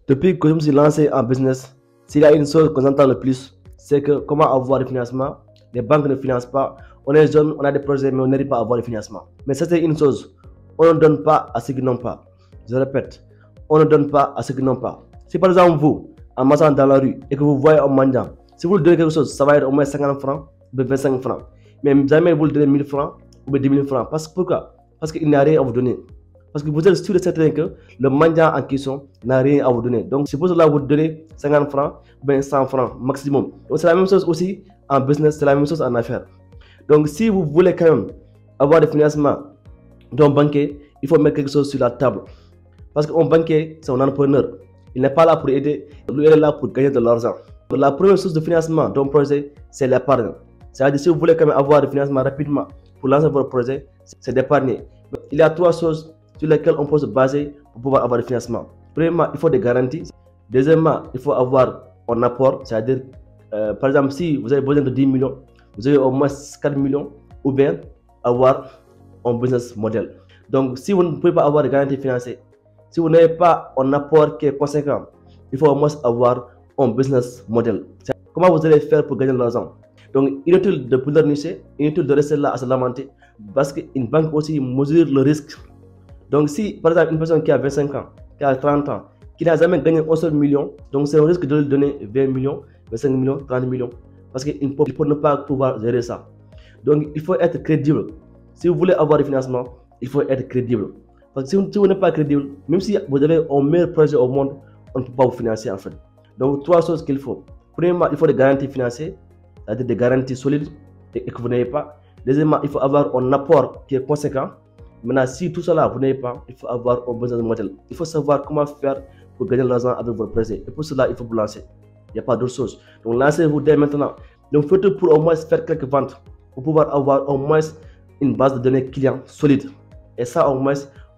Depuis que je me suis lancé en business, s'il y a une chose qu'on entend le plus, c'est que comment avoir du financement. Les banques ne financent pas. On est jeune, on a des projets, mais on n'arrive pas à avoir du financement. Mais ça, c'est une chose. On ne donne pas à ceux qui n'ont pas. Je répète, on ne donne pas à ceux qui n'ont pas. Si par exemple, vous, en marchant dans la rue et que vous voyez un mendiant, si vous lui donnez quelque chose, ça va être au moins 50 francs ou 25 francs. Mais jamais vous lui donnez 1000 francs ou 10 000 francs. Pourquoi? Parce qu'il n'a rien à vous donner. Parce que vous êtes sûr et certain que le mendiant en question n'a rien à vous donner. Donc, c'est pour cela que vous donnez 50 francs ou bien 100 francs maximum. Donc, c'est la même chose aussi en business, c'est la même chose en affaires. Donc, si vous voulez quand même avoir des financements d'un banquier, il faut mettre quelque chose sur la table. Parce qu'un banquier, c'est un entrepreneur. Il n'est pas là pour aider, lui, il est là pour gagner de l'argent. La première source de financement d'un projet, c'est l'épargne. C'est-à-dire, si vous voulez quand même avoir du financement rapidement pour lancer votre projet, c'est d'épargner. Il y a trois choses sur lesquelles on peut se baser pour pouvoir avoir du financement. Premièrement, il faut des garanties. Deuxièmement, il faut avoir un apport. C'est-à-dire, par exemple, si vous avez besoin de 10 millions, vous avez au moins 4 millions, ou bien avoir un business model. Donc, si vous ne pouvez pas avoir de garantie financière, si vous n'avez pas un apport qui est conséquent, il faut au moins avoir un business model. Comment vous allez faire pour gagner de l'argent? Donc, inutile de pleurnicher, inutile de rester là à se lamenter, parce qu'une banque aussi mesure le risque. Donc, si par exemple une personne qui a 25 ans, qui a 30 ans, qui n'a jamais gagné un seul million, donc c'est un risque de lui donner 20 millions, 25 millions, 30 millions, parce qu'il peut ne pas pouvoir gérer ça. Donc, il faut être crédible. Si vous voulez avoir du financement, il faut être crédible. Parce que si vous n'êtes pas crédible, même si vous avez un meilleur projet au monde, on ne peut pas vous financer en fait. Donc, trois choses qu'il faut. Premièrement, il faut des garanties financières, c'est-à-dire des garanties solides et que vous n'avez pas. Deuxièmement, il faut avoir un apport qui est conséquent. Maintenant, si tout cela vous n'avez pas, il faut avoir un business model. Il faut savoir comment faire pour gagner de l'argent avec votre projet. Et pour cela, il faut vous lancer. Il n'y a pas d'autre chose. Donc, lancez-vous dès maintenant. Donc, faites tout pour au moins faire quelques ventes, pour pouvoir avoir au moins une base de données clients solide. Et ça, au moins,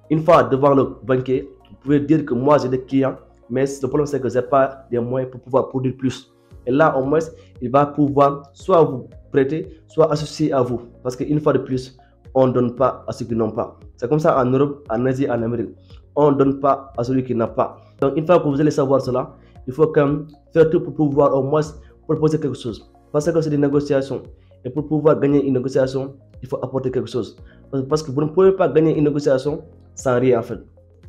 une fois devant le banquier, vous pouvez dire que moi j'ai des clients, mais le problème c'est que je n'ai pas les moyens pour pouvoir produire plus. Et là, au moins, il va pouvoir soit vous prêter, soit associer à vous. Parce qu'une fois de plus, on ne donne pas à ceux qui n'ont pas. C'est comme ça en Europe, en Asie, en Amérique. On ne donne pas à celui qui n'a pas. Donc, une fois que vous allez savoir cela, il faut quand même faire tout pour pouvoir au moins proposer quelque chose. Parce que c'est des négociations. Et pour pouvoir gagner une négociation, il faut apporter quelque chose. Parce que vous ne pouvez pas gagner une négociation sans rien en fait.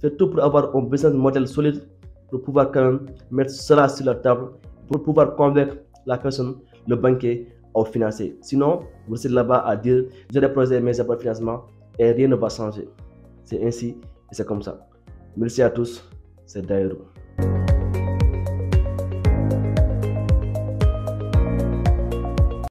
Faites tout pour avoir un business model solide, pour pouvoir quand même mettre cela sur la table, pour pouvoir convaincre la personne, le banquier, à financer. Sinon, vous restez là-bas à dire j'ai des projets mais j'ai pas de financement et rien ne va changer. C'est ainsi et c'est comme ça. Merci à tous, c'est Dairo.